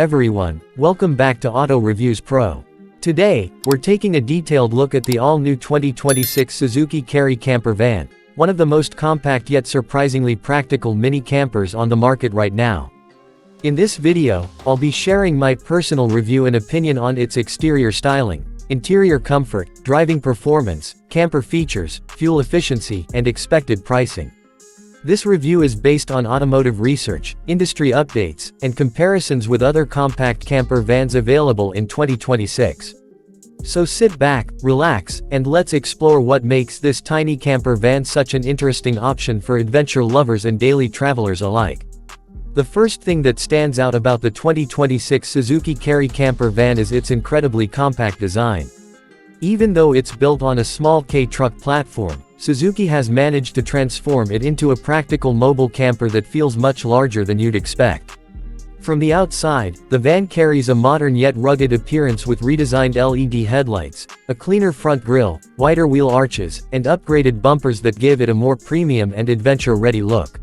everyone, welcome back to Auto Reviews Pro. Today, we're taking a detailed look at the all-new 2026 Suzuki Carry Camper van, one of the most compact yet surprisingly practical mini campers on the market right now. In this video, I'll be sharing my personal review and opinion on its exterior styling, interior comfort, driving performance, camper features, fuel efficiency, and expected pricing. This review is based on automotive research, industry updates, and comparisons with other compact camper vans available in 2026. So sit back, relax, and let's explore what makes this tiny camper van such an interesting option for adventure lovers and daily travelers alike. The first thing that stands out about the 2026 Suzuki Carry Camper van is its incredibly compact design. Even though it's built on a small K-truck platform, Suzuki has managed to transform it into a practical mobile camper that feels much larger than you'd expect. From the outside, the van carries a modern yet rugged appearance with redesigned LED headlights, a cleaner front grille, wider wheel arches, and upgraded bumpers that give it a more premium and adventure-ready look.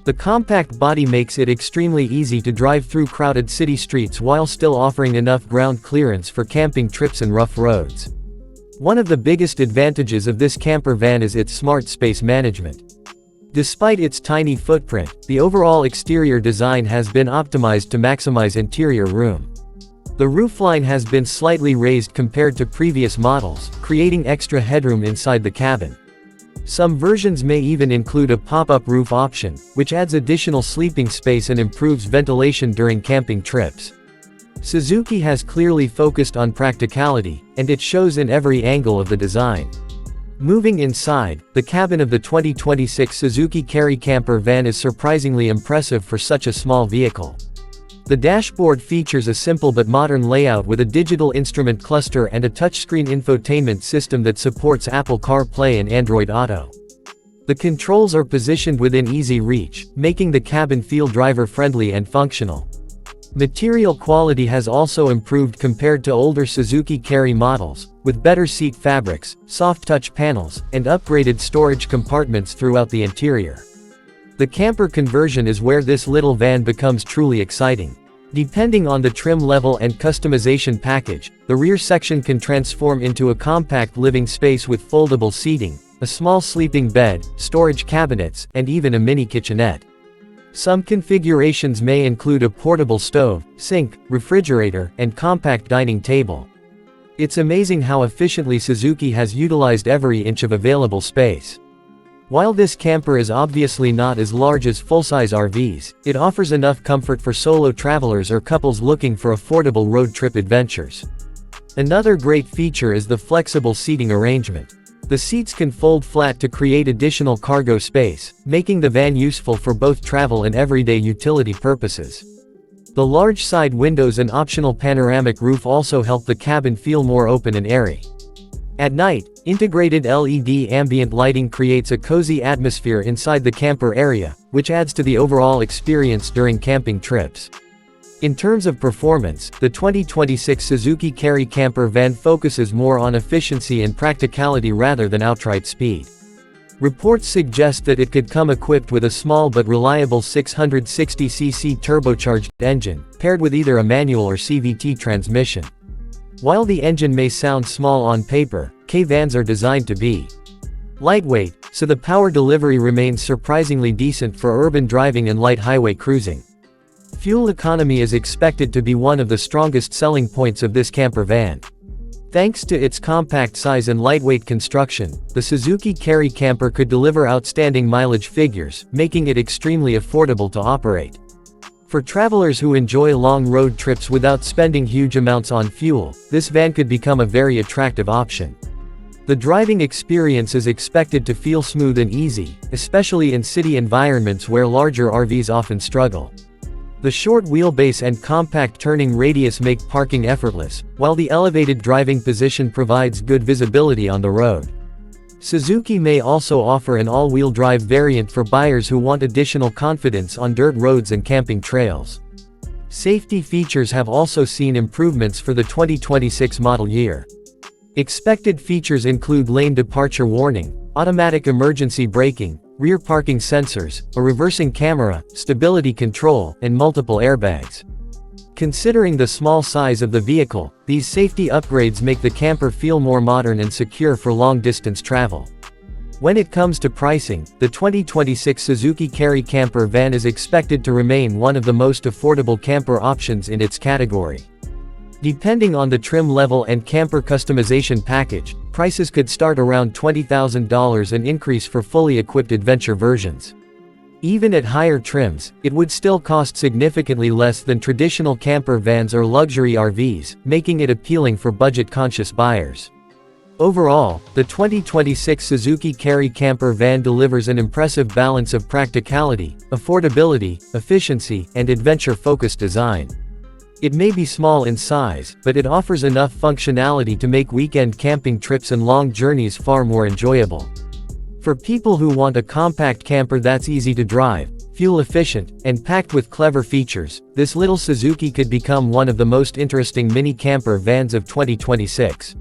The compact body makes it extremely easy to drive through crowded city streets while still offering enough ground clearance for camping trips and rough roads. One of the biggest advantages of this camper van is its smart space management. Despite its tiny footprint, the overall exterior design has been optimized to maximize interior room. The roofline has been slightly raised compared to previous models, creating extra headroom inside the cabin. Some versions may even include a pop-up roof option, which adds additional sleeping space and improves ventilation during camping trips. Suzuki has clearly focused on practicality, and it shows in every angle of the design. Moving inside, the cabin of the 2026 Suzuki Carry Camper van is surprisingly impressive for such a small vehicle. The dashboard features a simple but modern layout with a digital instrument cluster and a touchscreen infotainment system that supports Apple CarPlay and Android Auto. The controls are positioned within easy reach, making the cabin feel driver-friendly and functional. Material quality has also improved compared to older Suzuki Carry models, with better seat fabrics, soft-touch panels, and upgraded storage compartments throughout the interior. The camper conversion is where this little van becomes truly exciting. Depending on the trim level and customization package, the rear section can transform into a compact living space with foldable seating, a small sleeping bed, storage cabinets, and even a mini kitchenette. Some configurations may include a portable stove, sink, refrigerator, and compact dining table. It's amazing how efficiently Suzuki has utilized every inch of available space. While this camper is obviously not as large as full-size RVs, it offers enough comfort for solo travelers or couples looking for affordable road trip adventures. Another great feature is the flexible seating arrangement. The seats can fold flat to create additional cargo space, making the van useful for both travel and everyday utility purposes. The large side windows and optional panoramic roof also help the cabin feel more open and airy. At night, integrated LED ambient lighting creates a cozy atmosphere inside the camper area, which adds to the overall experience during camping trips. In terms of performance, the 2026 Suzuki Carry Camper van focuses more on efficiency and practicality rather than outright speed. Reports suggest that it could come equipped with a small but reliable 660cc turbocharged engine, paired with either a manual or CVT transmission. While the engine may sound small on paper, K-vans are designed to be lightweight, so the power delivery remains surprisingly decent for urban driving and light highway cruising. Fuel economy is expected to be one of the strongest selling points of this camper van. Thanks to its compact size and lightweight construction, the Suzuki Carry Camper could deliver outstanding mileage figures, making it extremely affordable to operate. For travelers who enjoy long road trips without spending huge amounts on fuel, this van could become a very attractive option. The driving experience is expected to feel smooth and easy, especially in city environments where larger RVs often struggle. The short wheelbase and compact turning radius make parking effortless, while the elevated driving position provides good visibility on the road. Suzuki may also offer an all-wheel drive variant for buyers who want additional confidence on dirt roads and camping trails. Safety features have also seen improvements for the 2026 model year. Expected features include lane departure warning, automatic emergency braking, rear parking sensors, a reversing camera, stability control, and multiple airbags. Considering the small size of the vehicle, these safety upgrades make the camper feel more modern and secure for long-distance travel. When it comes to pricing, the 2026 Suzuki Carry Camper van is expected to remain one of the most affordable camper options in its category. Depending on the trim level and camper customization package, prices could start around $20,000 and increase for fully equipped adventure versions. Even at higher trims, it would still cost significantly less than traditional camper vans or luxury RVs, making it appealing for budget-conscious buyers. Overall, the 2026 Suzuki Carry Camper van delivers an impressive balance of practicality, affordability, efficiency, and adventure-focused design. It may be small in size, but it offers enough functionality to make weekend camping trips and long journeys far more enjoyable. For people who want a compact camper that's easy to drive, fuel-efficient, and packed with clever features, this little Suzuki could become one of the most interesting mini camper vans of 2026.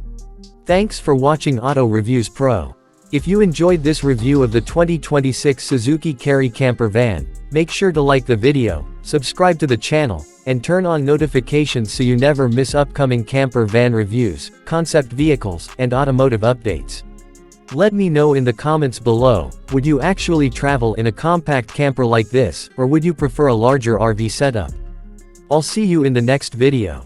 Thanks for watching Auto Reviews Pro. If you enjoyed this review of the 2026 Suzuki Carry Camper van, make sure to like the video, subscribe to the channel, and turn on notifications so you never miss upcoming camper van reviews, concept vehicles, and automotive updates. Let me know in the comments below, would you actually travel in a compact camper like this, or would you prefer a larger RV setup? I'll see you in the next video.